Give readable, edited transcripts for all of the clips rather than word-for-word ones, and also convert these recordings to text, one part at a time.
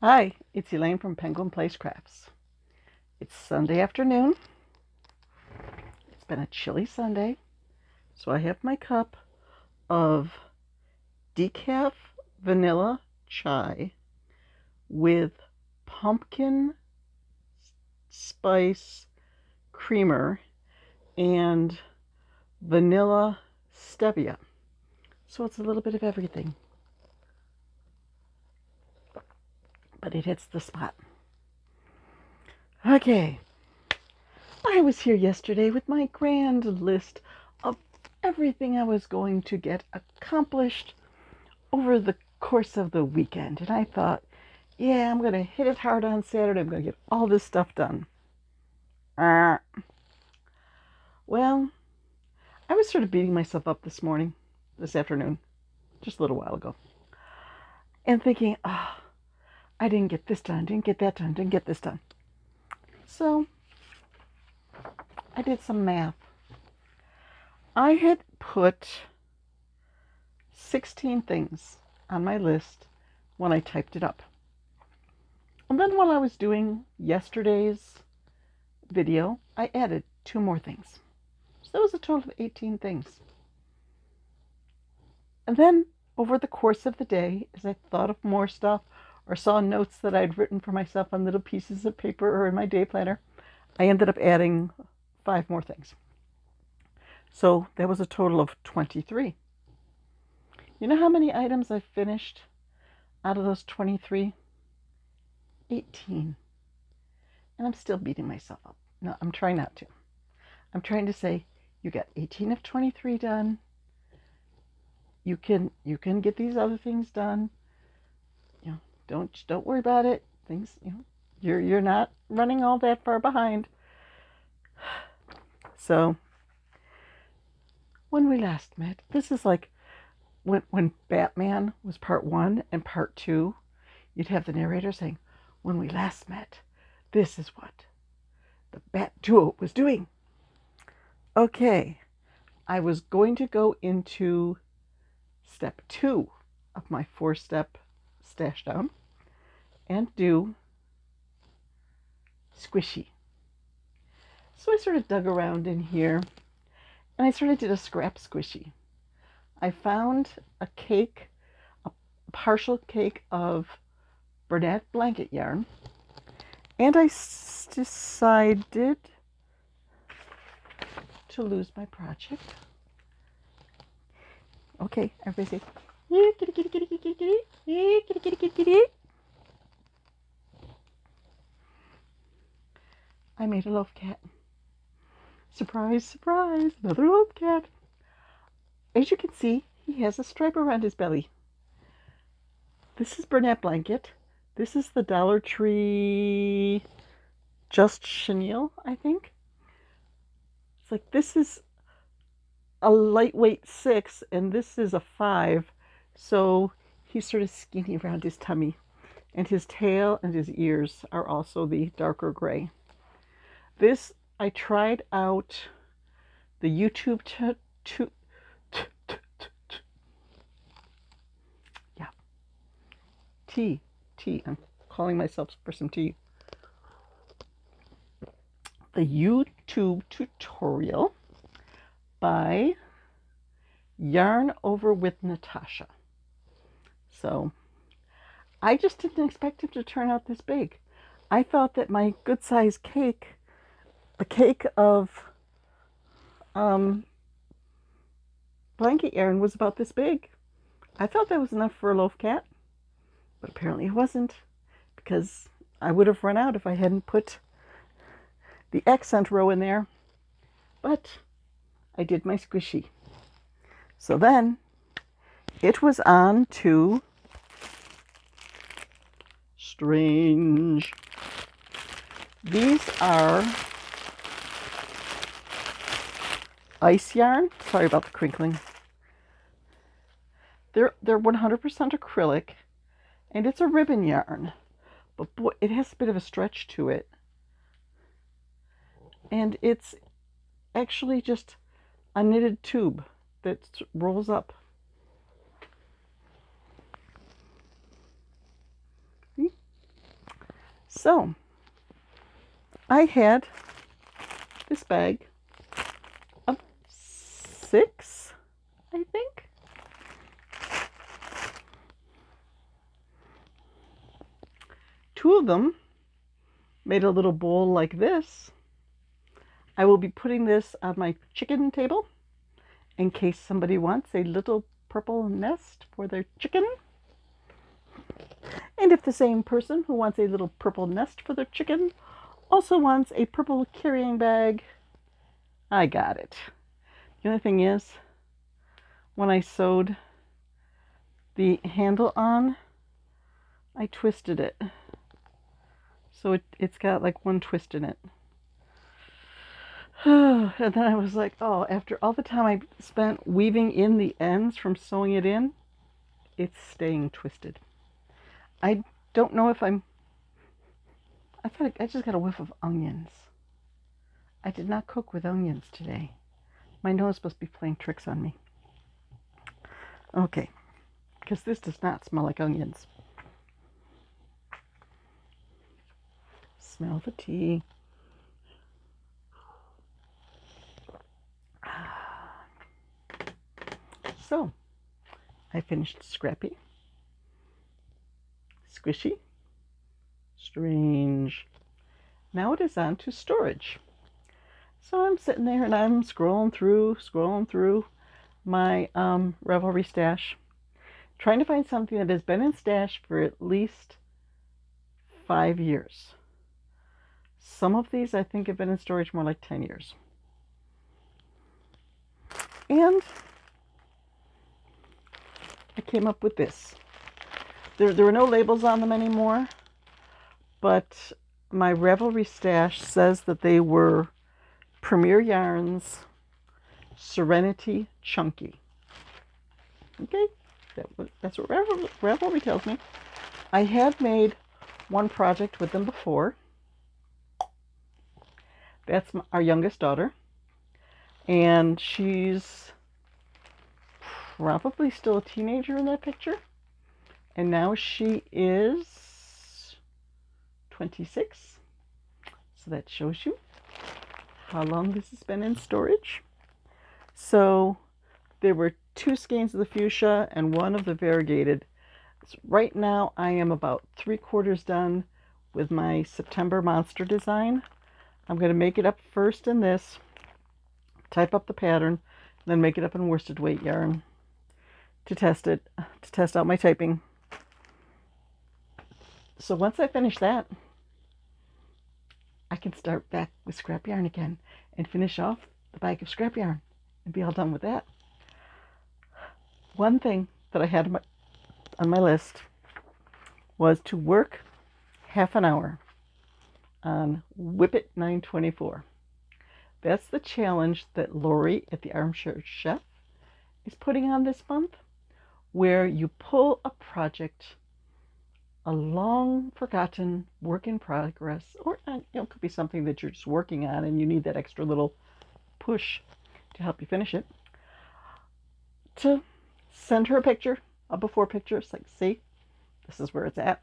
Hi, it's Elaine from Penguin Place Crafts. It's Sunday afternoon. It's been a chilly Sunday, so I have my cup of decaf vanilla chai with pumpkin spice creamer and vanilla stevia. So it's a little bit of everything, but it hits the spot. Okay, I was here yesterday with my grand list of everything I was going to get accomplished over the course of the weekend. And I thought, yeah, I'm going to hit it hard on Saturday. I'm going to get all this stuff done. Well, I was sort of beating myself up this afternoon, just a little while ago, and thinking, I didn't get this done, didn't get that done, didn't get this done. So I did some math. I had put 16 things on my list when I typed it up. And then while I was doing yesterday's video, I added 2 more things. So that was a total of 18 things. And then over the course of the day, as I thought of more stuff or saw notes that I'd written for myself on little pieces of paper or in my day planner, I ended up adding 5 more things. So that was a total of 23. You know how many items I finished out of those 23? 18. And I'm still beating myself up. No, I'm trying not to. I'm trying to say, you got 18 of 23 done. You can get these other things done. You know, don't worry about it. Things, you're not running all that far behind. So when we last met, this is like when Batman was part 1 and part 2, you'd have the narrator saying, when we last met, this is what the Bat Duo was doing. Okay, I was going to go into step 2 of my 4-step stash down and do squishy. So I sort of dug around in here and I sort of did a scrap squishy. I found a partial cake of Bernat blanket yarn, and I decided to lose my project. Okay, everybody say, kitty, kitty, kitty, kitty, kitty, kitty, kitty, kitty, kitty, kitty. I made a loaf cat. Surprise, surprise, another loaf cat. As you can see, he has a stripe around his belly. This is Bernat blanket. This is the Dollar Tree Just Chenille, I think. It's like this is a lightweight 6 and this is a 5. So he's sort of skinny around his tummy. And his tail and his ears are also the darker gray. This, I tried out the YouTube tea. I'm calling myself for some tea. The YouTube tutorial by Yarn Over with Natasha. So I just didn't expect it to turn out this big. I thought that my good size cake, the cake of blanket yarn, was about this big. I thought that was enough for a loaf cat, but apparently it wasn't, because I would have run out if I hadn't put the accent row in there. But I did my squishy. So then it was on to strange. These are ice yarn. Sorry about the crinkling. They're 100% acrylic, and it's a ribbon yarn. But boy, it has a bit of a stretch to it. And it's actually just a knitted tube that rolls up. See? So I had this bag of 6, I think. Two of them made a little bowl like this. I will be putting this on my chicken table in case somebody wants a little purple nest for their chicken. And if the same person who wants a little purple nest for their chicken also wants a purple carrying bag, I got it. The only thing is, when I sewed the handle on, I twisted it. So it's got like one twist in it. And then I was like, oh, after all the time I spent weaving in the ends from sewing it in, it's staying twisted. I don't know if I thought I just got a whiff of onions. I did not cook with onions today. My nose must be playing tricks on me. Okay, because this does not smell like onions. Smell the tea. So, I finished Scrappy, Squishy, Strange. Now it is on to storage. So I'm sitting there and I'm scrolling through my Revelry stash, trying to find something that has been in stash for at least 5 years. Some of these I think have been in storage more like 10 years. And I came up with this. There were no labels on them anymore, but my Revelry stash says that they were Premier Yarns Serenity Chunky. Okay, that's what Revelry tells me. I have made one project with them before. That's our youngest daughter, and she's probably still a teenager in that picture, and now she is 26, so that shows you how long this has been in storage. So there were 2 skeins of the fuchsia and 1 of the variegated. So right now I am about 3/4 done with my September monster design. I'm going to make it up first in this, type up the pattern, then make it up in worsted weight yarn to test out my typing. So once I finish that, I can start back with scrap yarn again and finish off the bag of scrap yarn and be all done with that. One thing that I had on my list was to work half an hour on Whip It 924. That's the challenge that Lori at the Armchair Chef is putting on this month, where you pull a project, a long forgotten work in progress, or it could be something that you're just working on and you need that extra little push to help you finish it, to send her a picture, a before picture. It's like, see, this is where it's at,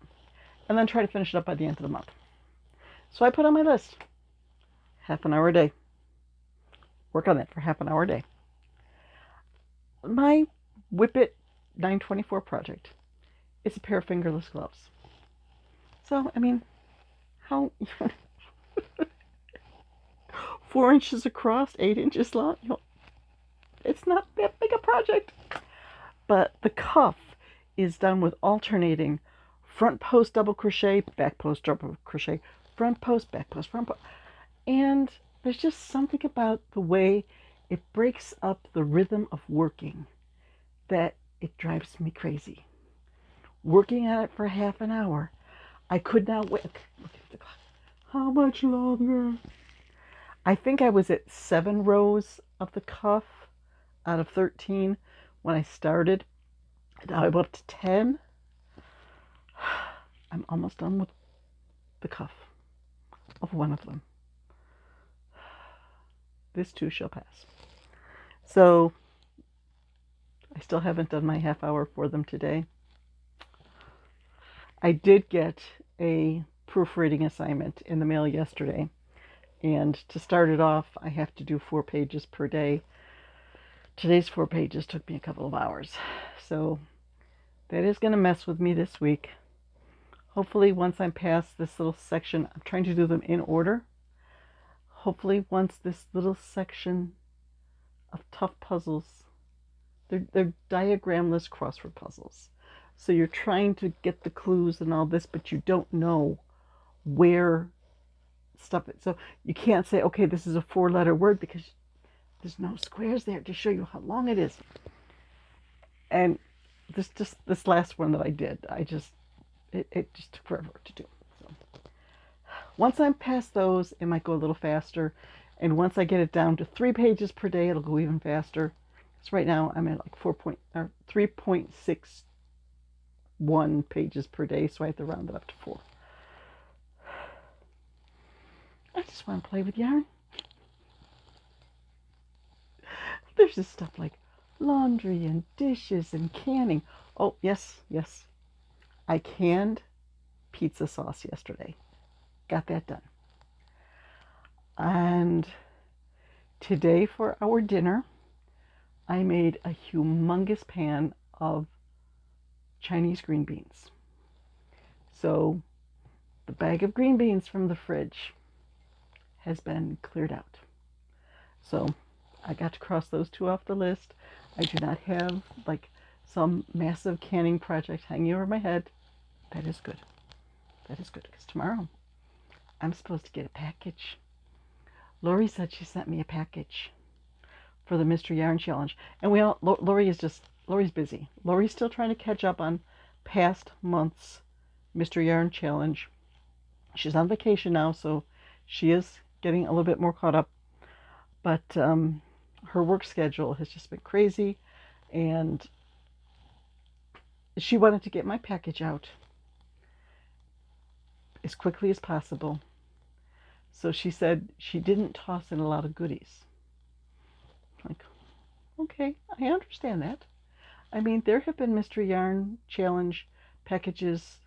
and then try to finish it up by the end of the month. So I put on my list, half an hour a day. Work on that for half an hour a day. My Whip It 924 project is a pair of fingerless gloves. So, I mean, how 4 inches across, 8 inches long, it's not that big a project. But the cuff is done with alternating front post double crochet, back post double crochet, front post, back post, front post. And there's just something about the way it breaks up the rhythm of working that it drives me crazy. Working at it for half an hour, I could not wait. Okay, look at the clock. How much longer? I think I was at 7 rows of the cuff out of 13 when I started. Now I'm up to 10. I'm almost done with the cuff of one of them. This too shall pass. So I still haven't done my half hour for them today. I did get a proofreading assignment in the mail yesterday. And to start it off, I have to do 4 pages per day. Today's 4 pages took me a couple of hours. So that is going to mess with me this week. Hopefully, once I'm past this little section, I'm trying to do them in order. Hopefully, once this little section of tough puzzles, they're diagramless crossword puzzles. So you're trying to get the clues and all this, but you don't know where stuff is. So you can't say, okay, this is a 4-letter word because there's no squares there to show you how long it is. And this last one that I did, it just took forever to do. So once I'm past those, it might go a little faster. And once I get it down to 3 pages per day, it'll go even faster. So right now I'm at like 3.61 pages per day, so I have to round it up to 4. I just want to play with yarn. There's this stuff like laundry and dishes and canning. Oh, yes. I canned pizza sauce yesterday. Got that done. And today for our dinner, I made a humongous pan of Chinese green beans. So the bag of green beans from the fridge has been cleared out. So I got to cross those 2 off the list. I do not have like some massive canning project hanging over my head. That is good. Because tomorrow I'm supposed to get a package. Lori said she sent me a package for the Mystery Yarn Challenge. And Lori's busy. Lori's still trying to catch up on past months' Mystery Yarn Challenge. She's on vacation now, so she is getting a little bit more caught up. But her work schedule has just been crazy, and she wanted to get my package out as quickly as possible. So she said she didn't toss in a lot of goodies. Like, okay, I understand that. I mean, there have been Mystery Yarn Challenge packages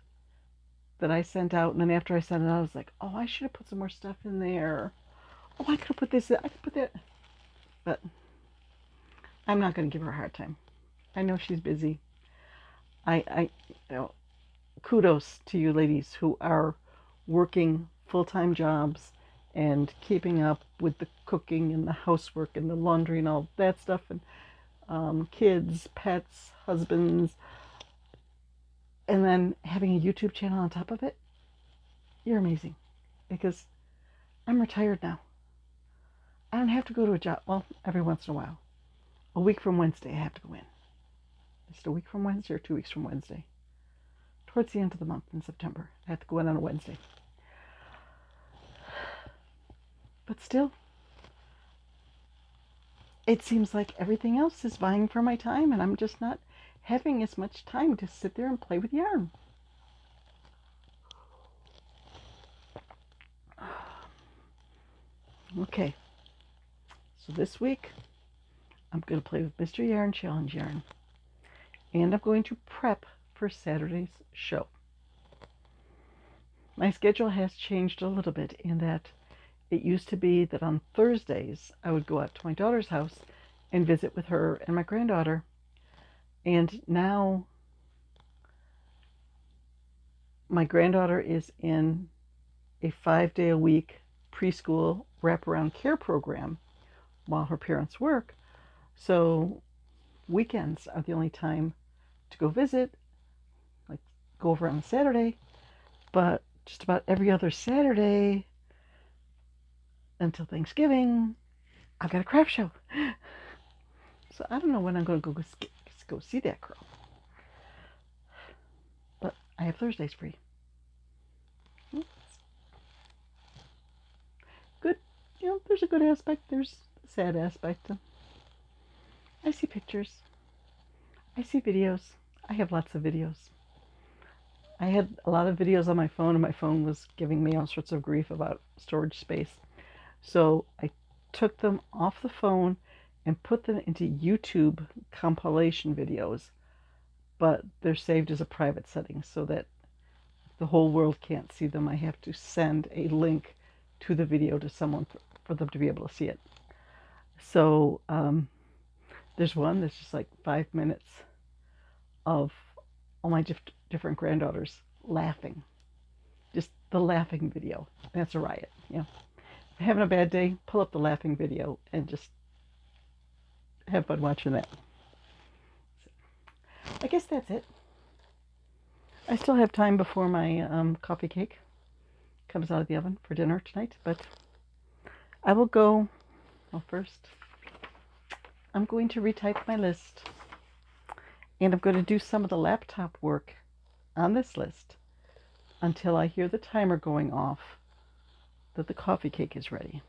that I sent out, and then after I sent it out, I was like, oh, I should have put some more stuff in there. Oh, I could have put this in. I could put that. But I'm not going to give her a hard time. I know she's busy. Kudos to you ladies who are working full-time jobs and keeping up with the cooking and the housework and the laundry and all that stuff, and kids, pets, husbands, and then having a YouTube channel on top of it. You're amazing, because I'm retired now. I don't have to go to a job. Well, every once in a while. A week from Wednesday, I have to go in. Is it a week from Wednesday or 2 weeks from Wednesday? Towards the end of the month in September, I have to go in on a Wednesday. But still, it seems like everything else is vying for my time, and I'm just not having as much time to sit there and play with yarn. Okay, so this week I'm going to play with Mystery Yarn Challenge yarn, and I'm going to prep for Saturday's show. My schedule has changed a little bit in that it used to be that on Thursdays I would go out to my daughter's house and visit with her and my granddaughter, and now my granddaughter is in a 5-day-a-week preschool wraparound care program while her parents work. So weekends are the only time to go visit, like go over on a Saturday, but just about every other Saturday until Thanksgiving, I've got a craft show. So I don't know when I'm going to go see that girl. But I have Thursdays free. Good. You know, there's a good aspect. There's a sad aspect. I see pictures. I see videos. I have lots of videos. I had a lot of videos on my phone, and my phone was giving me all sorts of grief about storage space. So I took them off the phone and put them into YouTube compilation videos, but they're saved as a private setting so that the whole world can't see them. I have to send a link to the video to someone for them to be able to see it. So there's one that's just like 5 minutes of all my different granddaughters laughing. Just the laughing video. That's a riot. You know, if you're having a bad day, pull up the laughing video and just have fun watching that. So, I guess that's it. I still have time before my coffee cake comes out of the oven for dinner tonight, but I will go. Well, first, I'm going to retype my list, and I'm going to do some of the laptop work on this list until I hear the timer going off that the coffee cake is ready.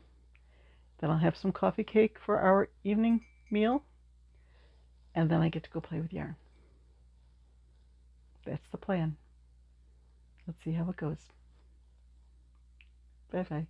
Then I'll have some coffee cake for our evening meal, and then I get to go play with yarn. That's the plan. Let's see how it goes. Bye-bye.